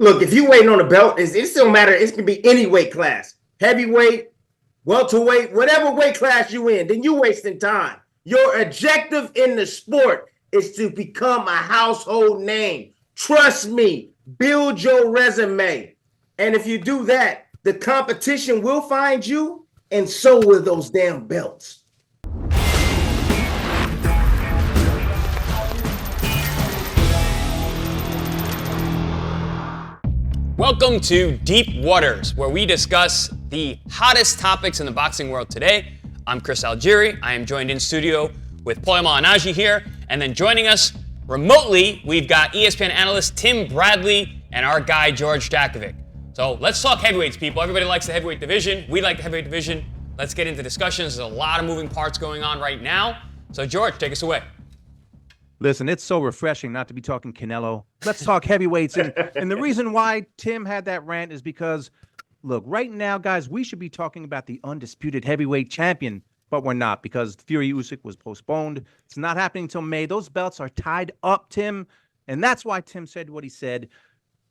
look, if you waiting on a belt, it still matter. It can be any weight class, heavyweight, welterweight, whatever weight class you in. Then you wasting time. Your objective in the sport is to become a household name. Trust me. Build your resume. And if you do that, the competition will find you, and so will those damn belts. Welcome to Deep Waters, where we discuss the hottest topics in the boxing world today. I'm Chris Algieri. I am joined in studio with Paulie Malignaggi here, and then joining us remotely, we've got ESPN analyst Tim Bradley and our guy George Davic. So let's talk heavyweights, people. Everybody likes the heavyweight division. We like the heavyweight division. Let's get into discussions. There's a lot of moving parts going on right now. So George, take us away. Listen, it's so refreshing not to be talking Canelo. Let's talk heavyweights. And the reason why Tim had that rant is because, look, right now, guys, we should be talking about the undisputed heavyweight champion, but we're not because Fury Usyk was postponed. It's not happening until May. Those belts are tied up, Tim, and that's why Tim said what he said.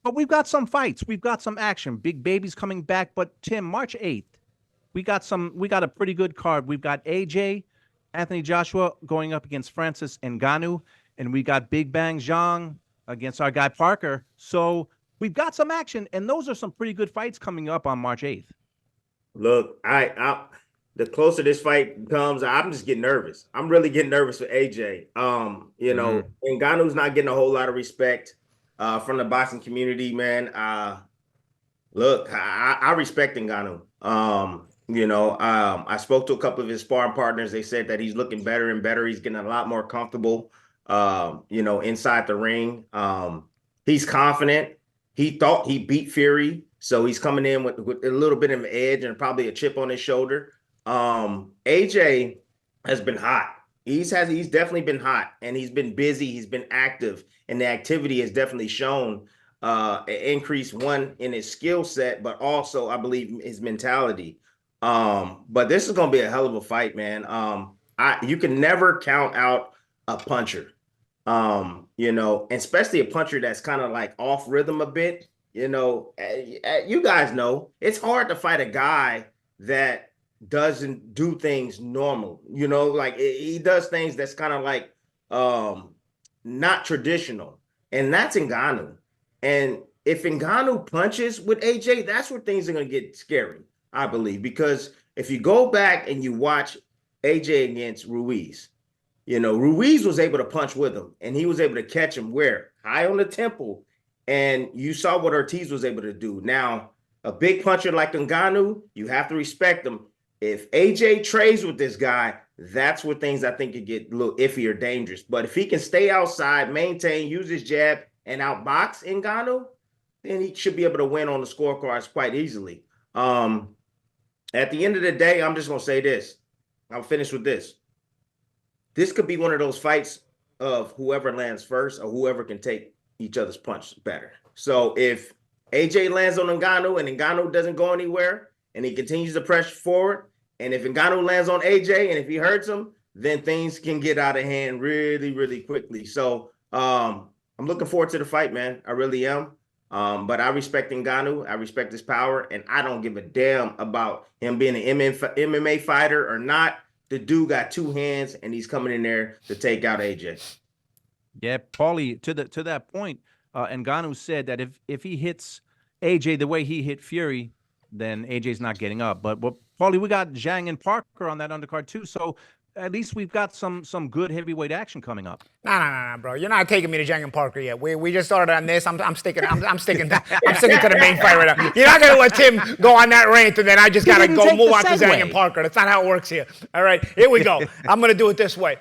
But we've got some fights. We've got some action. Big Baby's coming back. But, Tim, March 8th, we got a pretty good card. We've got AJ, Anthony Joshua going up against Francis Ngannou. And we got Big Bang Zhang against our guy Parker. So we've got some action, and those are some pretty good fights coming up on March 8th. Look, the closer this fight comes, I'm just getting nervous. I'm really getting nervous for AJ. Ngannou's not getting a whole lot of respect from the boxing community, man. Look, I respect Ngannou. I spoke to a couple of his sparring partners. They said that he's looking better and better. He's getting a lot more comfortable. Inside the ring. He's confident. He thought he beat Fury, so he's coming in with a little bit of an edge and probably a chip on his shoulder. AJ has been hot. He's definitely been hot, and he's been busy. He's been active, and the activity has definitely shown an increase, one, in his skill set, but also, I believe, his mentality. But this is going to be a hell of a fight, man. You can never count out a puncher, especially a puncher that's kind of like off rhythm a bit. You guys know it's hard to fight a guy that doesn't do things normal. Like he does things that's kind of like not traditional, and that's Ngannou. And if Ngannou punches with AJ, that's where things are going to get scary, I believe, because if you go back and you watch AJ against Ruiz, Ruiz was able to punch with him, and he was able to catch him where? High on the temple. And you saw what Ortiz was able to do. Now, a big puncher like Ngannou, you have to respect him. If AJ trades with this guy, that's where things I think could get a little iffy or dangerous. But if he can stay outside, maintain, use his jab, and outbox Ngannou, then he should be able to win on the scorecards quite easily. At the end of the day, I'm just going to say this. I'll finish with this. This could be one of those fights of whoever lands first or whoever can take each other's punch better. So if AJ lands on Ngannou and Ngannou doesn't go anywhere and he continues to press forward, and if Ngannou lands on AJ and if he hurts him, then things can get out of hand really, really quickly. So I'm looking forward to the fight, man. I really am. But I respect Ngannou. I respect his power, and I don't give a damn about him being an MMA fighter or not. The dude got two hands, and he's coming in there to take out AJ. Yeah, Paulie, to that point, Ngannou said that if he hits AJ the way he hit Fury, then AJ's not getting up. But Paulie, we got Zhang and Parker on that undercard too, so at least we've got some good heavyweight action coming up. Nah, bro. You're not taking me to Zhang and Parker yet. We just started on this. I'm sticking to the main fight right now. You're not gonna let Tim go on that rant and then I just gotta go move on to Zhang and Parker. That's not how it works here. All right, here we go. I'm gonna do it this way.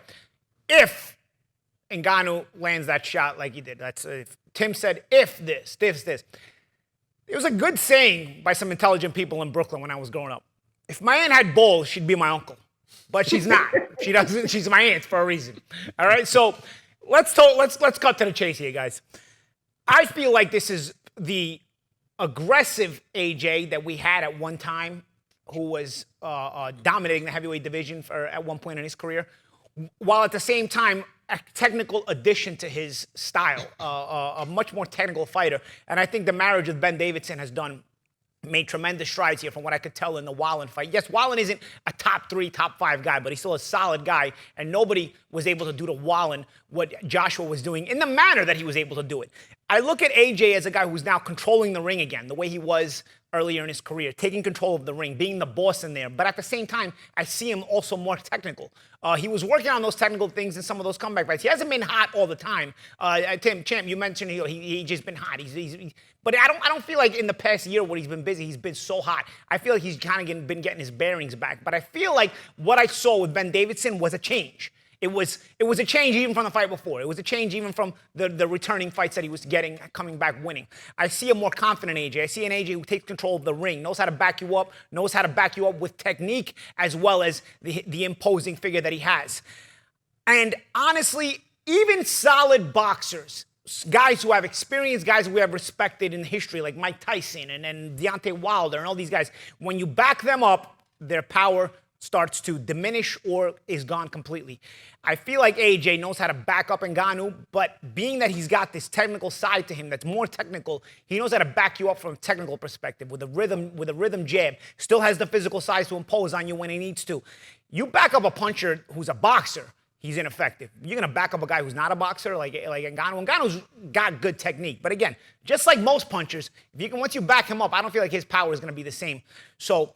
If Ngannou lands that shot like he did, that's if Tim said if this. It was a good saying by some intelligent people in Brooklyn when I was growing up. If my aunt had balls, she'd be my uncle. But she's not. She doesn't. She's my aunt for a reason. All right. So let's cut to the chase here, guys. I feel like this is the aggressive AJ that we had at one time, who was dominating the heavyweight division at one point in his career, while at the same time a technical addition to his style, a much more technical fighter. And I think the marriage with Ben Davidson has made tremendous strides here from what I could tell in the Wallen fight. Yes, Wallen isn't a top 3, top 5 guy, but he's still a solid guy, and nobody was able to do to Wallen what Joshua was doing in the manner that he was able to do it. I look at AJ as a guy who's now controlling the ring again, the way he was earlier in his career, taking control of the ring, being the boss in there. But at the same time, I see him also more technical. He was working on those technical things in some of those comeback fights. He hasn't been hot all the time. Champ, you mentioned he just been hot. But I don't feel like in the past year when he's been busy, he's been so hot. I feel like he's kind of been getting his bearings back. But I feel like what I saw with Ben Davidson was a change. It was a change even from the fight before. It was a change even from the returning fights that he was getting, coming back winning. I see a more confident AJ. I see an AJ who takes control of the ring, knows how to back you up, knows how to back you up with technique as well as the imposing figure that he has. And honestly, even solid boxers, guys who have experience, guys who we have respected in history, like Mike Tyson and Deontay Wilder and all these guys, when you back them up, their power starts to diminish or is gone completely. I feel like AJ knows how to back up Ngannou, but being that he's got this technical side to him that's more technical, he knows how to back you up from a technical perspective with a rhythm jab, still has the physical size to impose on you when he needs to. You back up a puncher who's a boxer, he's ineffective. You're going to back up a guy who's not a boxer like Ngannou. Ngannou's got good technique. But again, just like most punchers, once you back him up, I don't feel like his power is going to be the same. So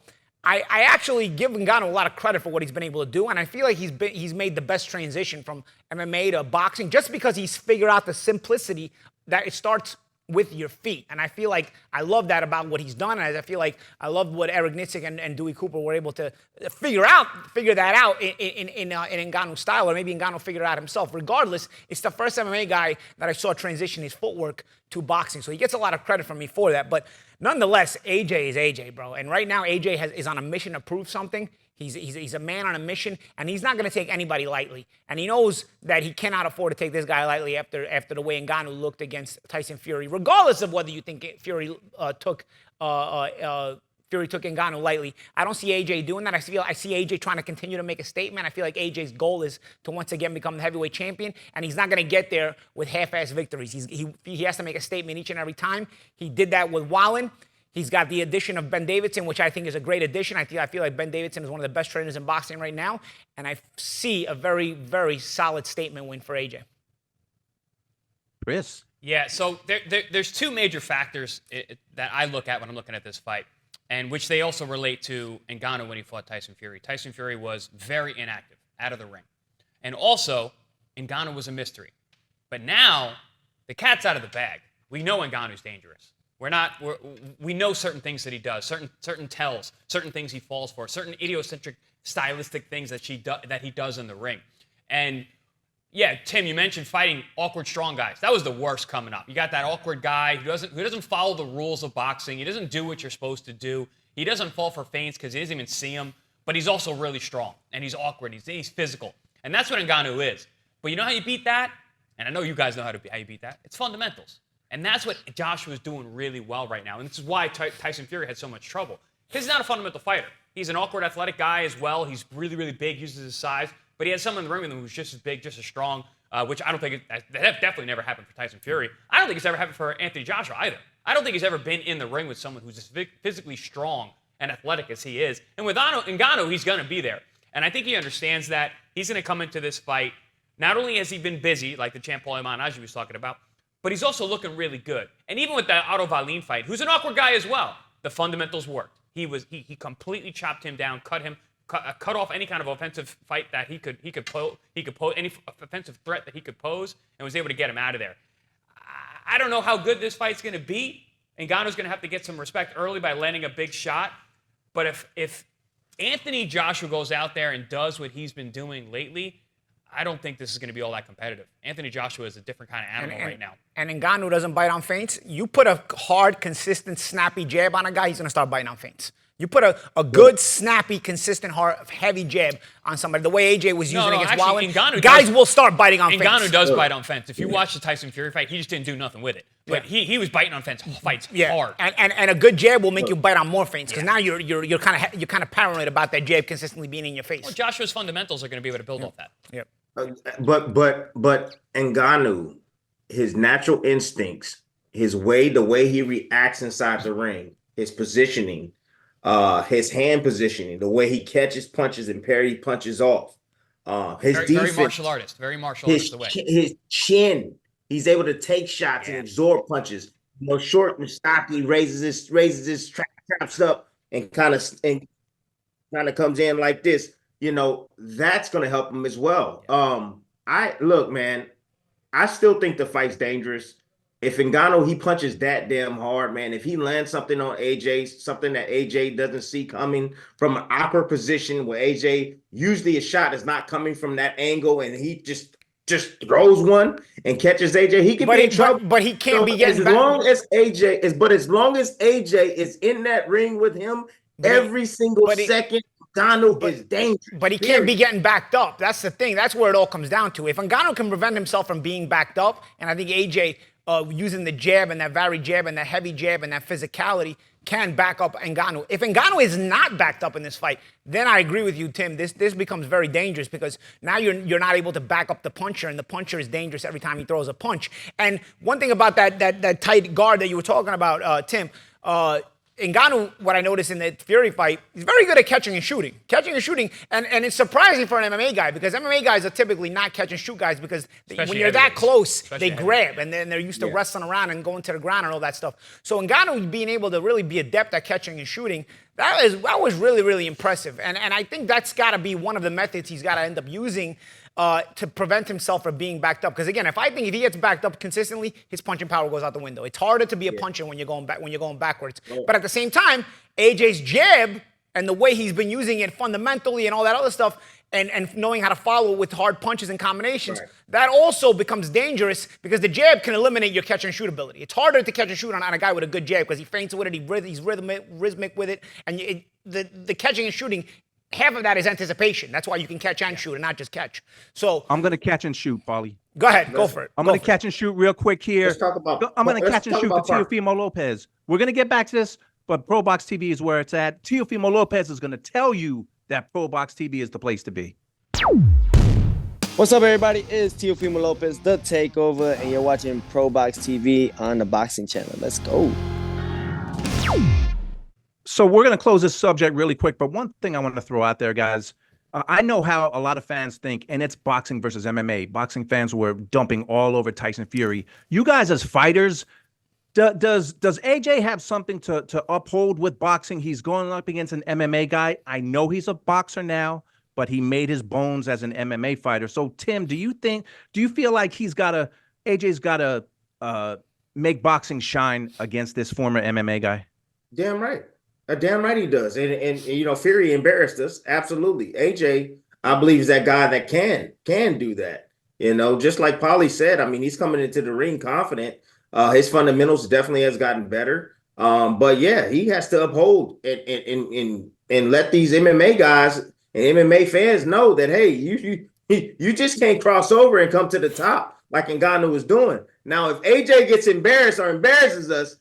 I actually give Ngannou a lot of credit for what he's been able to do, and I feel like he's made the best transition from MMA to boxing just because he's figured out the simplicity that it starts with your feet. And I feel like I love that about what he's done, and I feel like I love what Eric Nitzig and Dewey Cooper were able to figure that out in Ngannou's style, or maybe Ngannou figured it out himself. Regardless, it's the first MMA guy that I saw transition his footwork to boxing, so he gets a lot of credit from me for that. But nonetheless, AJ is AJ, bro. And right now, AJ is on a mission to prove something. He's a man on a mission, and he's not going to take anybody lightly. And he knows that he cannot afford to take this guy lightly after the way Ngannou looked against Tyson Fury, regardless of whether you think Fury took Ngannou lightly. I don't see AJ doing that. I see AJ trying to continue to make a statement. I feel like AJ's goal is to once again become the heavyweight champion, and he's not going to get there with half-ass victories. He has to make a statement each and every time. He did that with Wallen. He's got the addition of Ben Davidson, which I think is a great addition. I feel like Ben Davidson is one of the best trainers in boxing right now, and I see a very, very solid statement win for AJ. Chris? Yeah, so there's two major factors that I look at when I'm looking at this fight, and which they also relate to Ngannou when he fought Tyson Fury. Tyson Fury was very inactive, out of the ring. And also, Ngannou was a mystery. But now, the cat's out of the bag. We know Ngannou's dangerous. We know certain things that he does, certain tells, certain things he falls for, certain idiosyncratic stylistic things that he does in the ring. And yeah, Tim, you mentioned fighting awkward strong guys. That was the worst coming up. You got that awkward guy who doesn't follow the rules of boxing. He doesn't do what you're supposed to do. He doesn't fall for feints because he doesn't even see them. But he's also really strong, and he's awkward. He's physical. And that's what Ngannou is. But you know how you beat that? And I know you guys know how you beat that. It's fundamentals. And that's what Joshua's doing really well right now. And this is why Tyson Fury had so much trouble. Because he's not a fundamental fighter. He's an awkward athletic guy as well. He's really, really big, uses his size. But he has someone in the ring with him who's just as big, just as strong, which I don't think that definitely never happened for Tyson Fury. I don't think it's ever happened for Anthony Joshua either. I don't think he's ever been in the ring with someone who's as physically strong and athletic as he is. And with Ngannou, he's going to be there. And I think he understands that. He's going to come into this fight. Not only has he been busy, like the champ Paulie Malignaggi was talking about, but he's also looking really good. And even with the Otto Wallin fight, who's an awkward guy as well, the fundamentals worked. He completely chopped him down, cut off any kind of offensive fight that he could pose, any offensive threat that he could pose, and was able to get him out of there. I don't know how good this fight's going to be. Ngannou's going to have to get some respect early by landing a big shot. But if Anthony Joshua goes out there and does what he's been doing lately, I don't think this is going to be all that competitive. Anthony Joshua is a different kind of animal right now. And Ngannou doesn't bite on feints. You put a hard, consistent, snappy jab on a guy, he's going to start biting on feints. You put a good, snappy, consistent, hard, heavy jab on somebody, the way AJ was using against Wallen, guys will start biting on feints. Ngannou does bite on feints. If you watch the Tyson Fury fight, he just didn't do nothing with it. But he was biting on fights hard. And a good jab will make you bite on more feints because now you're kind of paranoid about that jab consistently being in your face. Well, Joshua's fundamentals are going to be able to build off that. Yep. but Ngannou, his natural instincts, the way he reacts inside the ring, his positioning, his hand positioning, the way he catches punches and parry punches off, his Very defense, very martial artist the way. his chin, he's able to take shots and absorb punches. Short and stocky, raises his traps up and kind of comes in like this. That's going to help him as well. Look, man, I still think the fight's dangerous. If Ngannou, he punches that damn hard, man, if he lands something on AJ, something that AJ doesn't see coming from an awkward position where AJ, usually a shot is not coming from that angle, and he just throws one and catches AJ, he could be in trouble. But he can't be getting back. As long as AJ is in that ring with him every single second, Ngannou is dangerous. But he can't be getting backed up. That's the thing. That's where it all comes down to. If Ngannou can prevent himself from being backed up, and I think AJ using the jab and that varied jab and that heavy jab and that physicality can back up Ngannou. If Ngannou is not backed up in this fight, then I agree with you, Tim. This becomes very dangerous because now you're not able to back up the puncher, and the puncher is dangerous every time he throws a punch. And one thing about that tight guard that you were talking about, Tim, Ngannou, what I noticed in the Fury fight, he's very good at catching and shooting. And it's surprising for an MMA guy because MMA guys are typically not catch and shoot guys because when you're that close, they grab, and then they're used to wrestling around and going to the ground and all that stuff. So Ngannou being able to really be adept at catching and shooting, that was really, really impressive. And I think that's got to be one of the methods he's got to end up using to prevent himself from being backed up. Because again, if he gets backed up consistently, his punching power goes out the window. It's harder to be a puncher when you're going backwards. But at the same time, AJ's jab and the way he's been using it fundamentally and all that other stuff, and knowing how to follow with hard punches and combinations, that also becomes dangerous because the jab can eliminate your catch and shoot ability. It's harder to catch and shoot on a guy with a good jab because he feints with it, he's rhythmic with it, and the catching and shooting, half of that is anticipation. That's why you can catch and shoot and not just catch. So I'm going to catch and shoot, Paulie. Go ahead. Go for it. I'm going to catch and shoot real quick here. I'm going to catch and shoot to Teofimo Lopez. We're going to get back to this, but ProBox TV is where it's at. Teofimo Lopez is going to tell you that ProBox TV is the place to be. What's up, everybody? It's Teofimo Lopez, The Takeover, and you're watching ProBox TV on the Boxing Channel. Let's go. So we're going to close this subject really quick, but one thing I want to throw out there, guys, I know how a lot of fans think, and it's boxing versus MMA. Boxing fans were dumping all over Tyson Fury. You guys as fighters, does AJ have something to uphold with boxing? He's going up against an MMA guy. I know he's a boxer now, but he made his bones as an MMA fighter. So, Tim, do you feel like AJ's got to make boxing shine against this former MMA guy? Damn right. Damn right he does. And Fury embarrassed us. Absolutely. AJ, I believe, is that guy that can do that. Just like Paulie said, I mean, he's coming into the ring confident. His fundamentals definitely has gotten better. But yeah, he has to uphold and let these MMA guys and MMA fans know that, hey, you just can't cross over and come to the top like Ngannou was doing. Now, if AJ gets embarrassed or embarrasses us,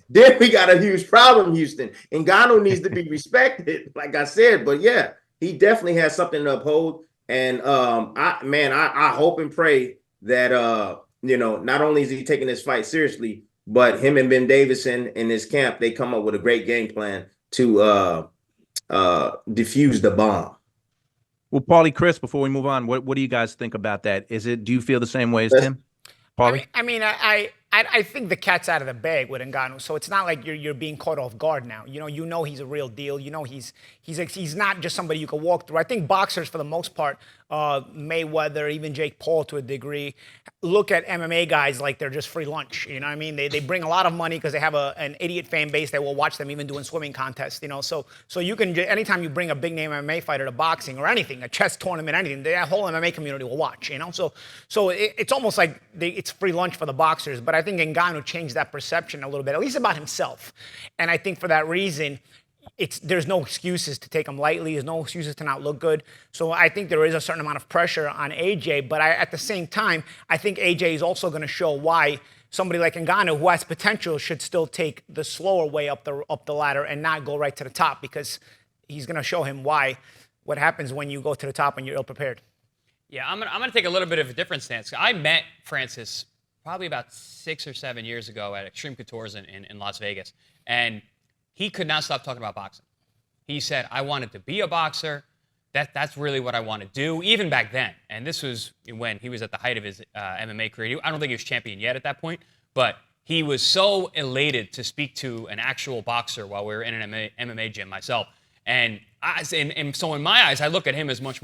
then we got a huge problem, Houston. Ngannou needs to be respected, like I said. But yeah, he definitely has something to uphold. And I hope and pray that not only is he taking this fight seriously, but him and Ben Davison in his camp, they come up with a great game plan to defuse the bomb. Well, Paulie, Chris, before we move on, what do you guys think about that? Do you feel the same way as Tim? Paulie? I think the cat's out of the bag with Ngannou, so it's not like you're being caught off guard now. You know he's a real deal. He's not just somebody you can walk through. I think boxers, for the most part, Mayweather, even Jake Paul to a degree, look at MMA guys like they're just free lunch. You know what I mean? They bring a lot of money because they have an idiot fan base that will watch them even doing swimming contests. So you can, anytime you bring a big name MMA fighter to boxing or anything, a chess tournament, anything, the whole MMA community will watch. So it's almost like it's free lunch for the boxers. But I think Ngannou changed that perception a little bit, at least about himself. And I think for that reason, there's no excuses to take him lightly. There's no excuses to not look good. So I think there is a certain amount of pressure on AJ. But at the same time, I think AJ is also going to show why somebody like Ngannou, who has potential, should still take the slower way up the ladder and not go right to the top, because he's going to show him what happens when you go to the top and you're ill-prepared. Yeah, I'm gonna take a little bit of a different stance. I met Francis probably about 6 or 7 years ago at Extreme Couture's in Las Vegas, and he could not stop talking about boxing. He said, "I wanted to be a boxer. That's really what I want to do." Even back then, and this was when he was at the height of his MMA career. I don't think he was champion yet at that point, but he was so elated to speak to an actual boxer while we were in an MMA gym myself. And so in my eyes, I look at him as much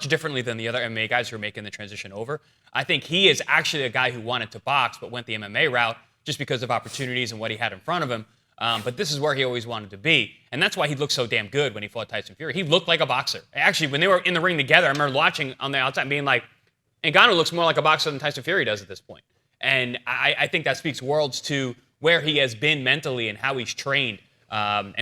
differently than the other MMA guys who are making the transition over. I think he is actually a guy who wanted to box but went the MMA route just because of opportunities and what he had in front of him. But this is where he always wanted to be. And that's why he looked so damn good when he fought Tyson Fury. He looked like a boxer. Actually, when they were in the ring together, I remember watching on the outside and being like, Ngannou looks more like a boxer than Tyson Fury does at this point. And I think that speaks worlds to where he has been mentally and how he's trained, and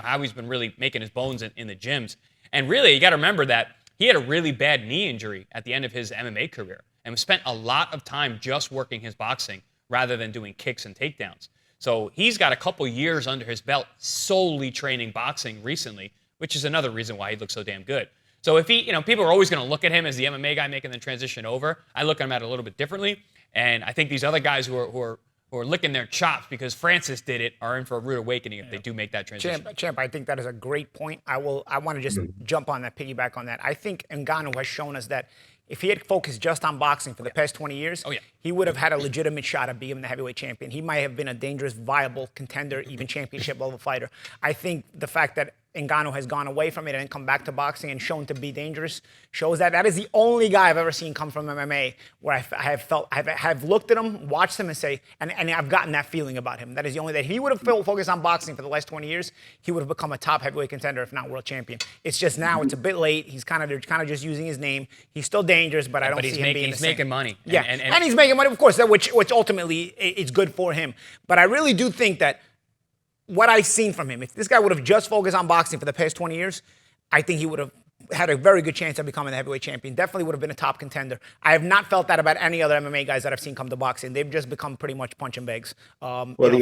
how he's been really making his bones in the gyms. And really, you got to remember that he had a really bad knee injury at the end of his MMA career and spent a lot of time just working his boxing rather than doing kicks and takedowns. So he's got a couple years under his belt solely training boxing recently, which is another reason why he looks so damn good. So if he, people are always going to look at him as the MMA guy making the transition over. I look at him at it a little bit differently. And I think these other guys who are licking their chops because Francis did it are in for a rude awakening if they do make that transition. Champ, I think that is a great point. I want to just jump on that, piggyback on that. I think Ngannou has shown us that if he had focused just on boxing for the past 20 years, he would have had a legitimate shot at being the heavyweight champion. He might have been a dangerous, viable contender, even championship level fighter. I think the fact that Ngannou has gone away from it and come back to boxing and shown to be dangerous shows that is the only guy I've ever seen come from MMA where I've looked at him, watched him, and say, and I've gotten that feeling about him. That is the only that he would have focused on boxing for the last 20 years, he would have become a top heavyweight contender, if not world champion. It's just now it's a bit late. They're kind of just using his name. He's still dangerous, but I don't see him being the same. He's making money. Yeah, and he's making money, of course, which ultimately is good for him. But I really do think that what I've seen from him, if this guy would have just focused on boxing for the past 20 years, I think he would have had a very good chance of becoming the heavyweight champion. Definitely would have been a top contender. I have not felt that about any other MMA guys that I've seen come to boxing. They've just become pretty much punching bags for a little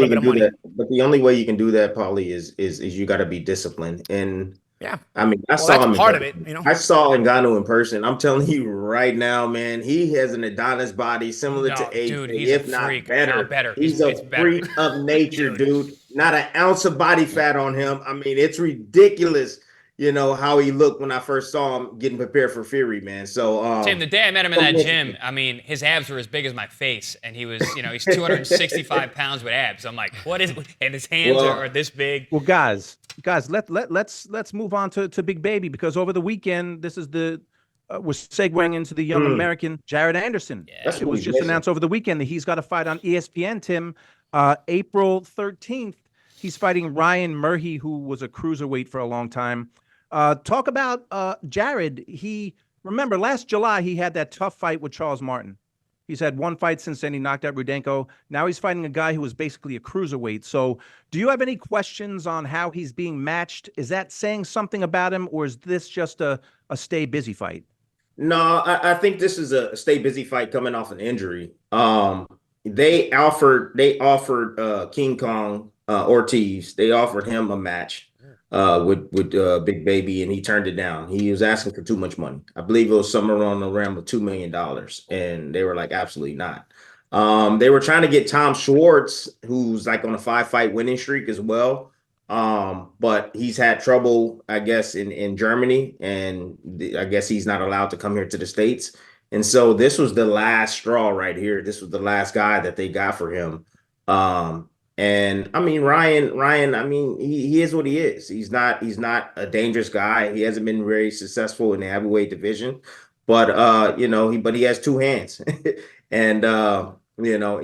bit of money. But the only way you can do that, Paulie, is you got to be disciplined. And yeah, I mean, I saw him part of it. I saw Ngannou in person. I'm telling you right now, man, he has an Adonis body similar to AJ, dude, he's if a not freak. better. No, He's a freak of nature, dude. Not an ounce of body fat on him. I mean, it's ridiculous. How he looked when I first saw him getting prepared for Fury, man. So, Tim, the day I met him in that gym, I mean, his abs were as big as my face, and he was, he's 265 pounds with abs. I'm like, what is? And his hands are this big. Well, guys, let's move on to Big Baby, because over the weekend, this is we're segueing into the young American Jared Anderson. Yeah. It was just announced over the weekend that he's got a fight on ESPN, Tim, April 13th. He's fighting Ryan Murphy, who was a cruiserweight for a long time. Talk about Jared. Remember last July, he had that tough fight with Charles Martin. He's had one fight since then. He knocked out Rudenko. Now he's fighting a guy who was basically a cruiserweight. So do you have any questions on how he's being matched? Is that saying something about him, or is this just a stay busy fight? No, I think this is a stay busy fight coming off an injury. They offered King Kong Ortiz. They offered him a match with Big Baby, and he turned it down. He was asking for too much money. I believe it was somewhere around the realm of $2 million, and they were like, absolutely not. They were trying to get Tom Schwartz, who's like on a 5-fight winning streak as well. But he's had trouble, I guess, in Germany, and I guess he's not allowed to come here to the States. And so this was the last straw right here. This was the last guy that they got for him. And I mean, Ryan, I mean, he is what he is. He's not a dangerous guy. He hasn't been very successful in the heavyweight division, but he has two hands and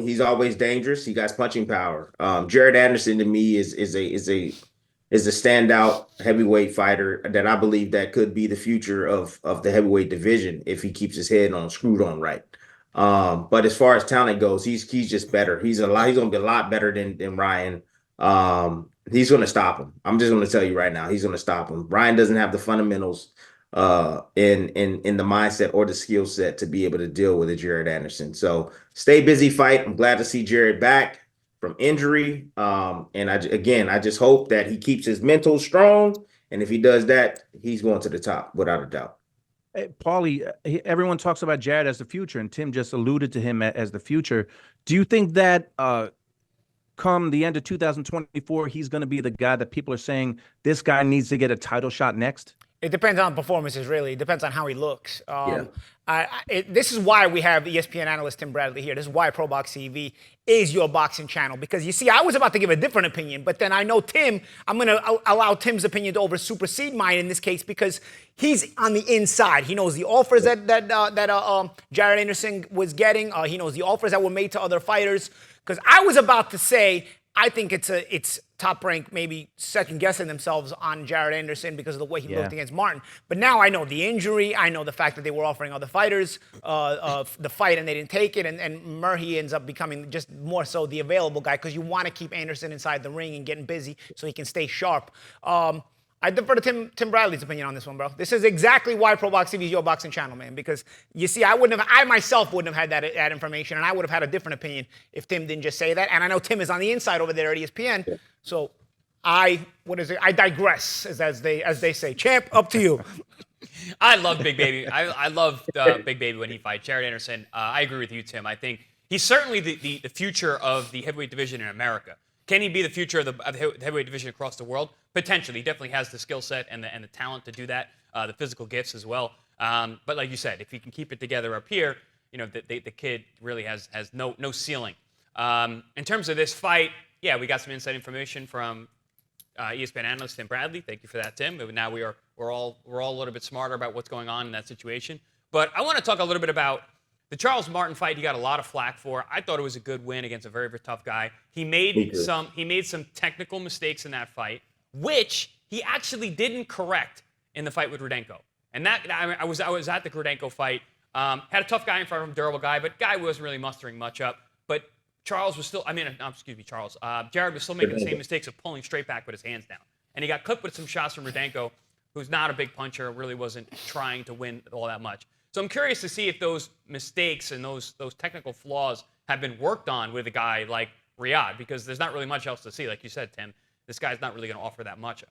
he's always dangerous. He got punching power. Jared Anderson to me is a standout heavyweight fighter that I believe that could be the future of the heavyweight division if he keeps his head screwed on right. But as far as talent goes, he's just better. He's going to be a lot better than Ryan. He's going to stop him. I'm just going to tell you right now, he's going to stop him. Ryan doesn't have the fundamentals in the mindset or the skill set to be able to deal with a Jared Anderson. So stay busy fight. I'm glad to see Jared back from injury. And I just hope that he keeps his mental strong. And if he does that, he's going to the top without a doubt. Paulie, everyone talks about Jared as the future, and Tim just alluded to him as the future. Do you think that come the end of 2024, he's going to be the guy that people are saying this guy needs to get a title shot next? It depends on performances, really. It depends on how he looks. This is why we have ESPN analyst Tim Bradley here. This is why ProBox TV is your boxing channel. Because you see, I was about to give a different opinion, but then I know Tim, I'm going to allow Tim's opinion to supersede mine in this case because he's on the inside. He knows the offers that Jared Anderson was getting. He knows the offers that were made to other fighters. Because I was about to say, I think it's Top Rank maybe second guessing themselves on Jared Anderson because of the way he looked against Martin. But now I know the injury. I know the fact that they were offering other fighters the fight and they didn't take it. And Murray ends up becoming just more so the available guy because you want to keep Anderson inside the ring and getting busy so he can stay sharp. I defer to Tim Bradley's opinion on this one, bro. This is exactly why ProBox TV is your boxing channel, man. Because you see, I myself wouldn't have had that information, and I would have had a different opinion if Tim didn't just say that. And I know Tim is on the inside over there at ESPN, so I digress, as they say. Champ, up to you. I love Big Baby. I love Big Baby when he fights Jared Anderson. I agree with you, Tim. I think he's certainly the future of the heavyweight division in America. Can he be the future of the heavyweight division across the world? Potentially. He definitely has the skill set and the talent to do that, the physical gifts as well. But like you said, if he can keep it together up here, you know, the kid really has no ceiling. In terms of this fight, yeah, we got some inside information from ESPN analyst Tim Bradley. Thank you for that, Tim. But now we're all a little bit smarter about what's going on in that situation. But I want to talk a little bit about the Charles Martin fight. He got a lot of flack for. I thought it was a good win against a very, very tough guy. He made some technical mistakes in that fight, which he actually didn't correct in the fight with Rudenko. And that I was at the Rudenko fight. Had a tough guy in front of him, durable guy, but guy wasn't really mustering much up. But Charles was still, Jared was still making the same mistakes of pulling straight back with his hands down. And he got clipped with some shots from Rudenko, who's not a big puncher, really wasn't trying to win all that much. So I'm curious to see if those mistakes and those technical flaws have been worked on with a guy like Riyadh, because there's not really much else to see. Like you said, Tim, this guy's not really going to offer that much.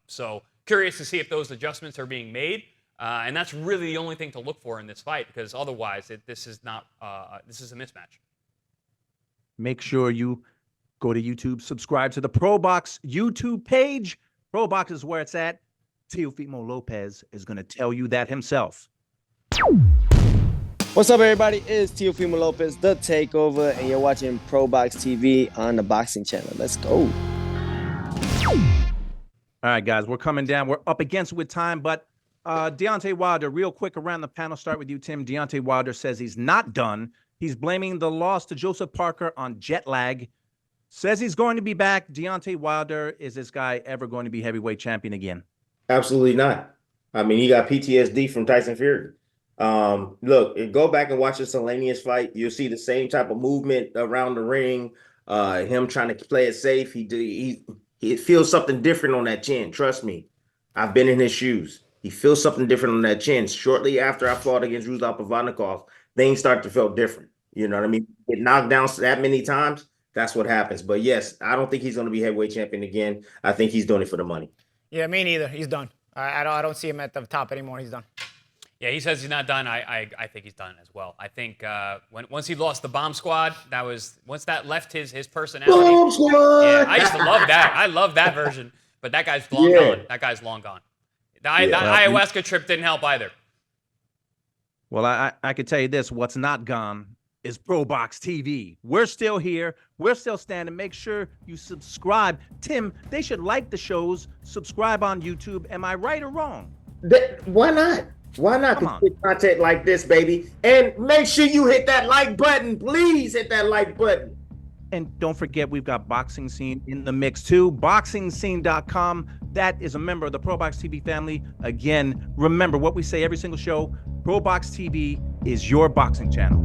So curious to see if those adjustments are being made. And that's really the only thing to look for in this fight, because otherwise this is a mismatch. Make sure you go to YouTube, subscribe to the ProBox YouTube page. ProBox is where it's at. Teofimo Lopez is going to tell you that himself. What's up, everybody? It's Teofimo Lopez, The Takeover, and you're watching ProBox TV on the boxing channel. Let's go. All right, guys, we're coming down. We're up against it with time, but Deontay Wilder, real quick around the panel. Start with you, Tim. Deontay Wilder says he's not done. He's blaming the loss to Joseph Parker on jet lag. Says he's going to be back. Deontay Wilder, is this guy ever going to be heavyweight champion again? Absolutely not. I mean, he got PTSD from Tyson Fury. Look, go back and watch the Salinas fight. You'll see the same type of movement around the ring. Him trying to play it safe. He feels something different on that chin. Trust me, I've been in his shoes. He feels something different on that chin. Shortly after I fought against Ruslan Pavanikov, things start to feel different. You know what I mean? Get knocked down that many times, that's what happens. But yes, I don't think he's going to be heavyweight champion again. I think he's doing it for the money. Yeah, me neither. He's done. I don't see him at the top anymore. He's done. Yeah, he says he's not done. I think he's done as well. I think once he lost the Bomb Squad, once that left his personality. Bomb Squad! Yeah, I used to love that. I love that version. But that guy's long gone. That guy's long gone. That ayahuasca trip didn't help either. Well, I could tell you this. What's not gone is ProBox TV. We're still here. We're still standing. Make sure you subscribe. Tim, they should like the shows, subscribe on YouTube. Am I right or wrong? Why not? Why not get content like this, baby? And make sure you hit that like button. Please hit that like button. And don't forget, we've got Boxing Scene in the mix too. BoxingScene.com. That is a member of the ProBox TV family. Again, remember what we say every single show. ProBox TV is your boxing channel.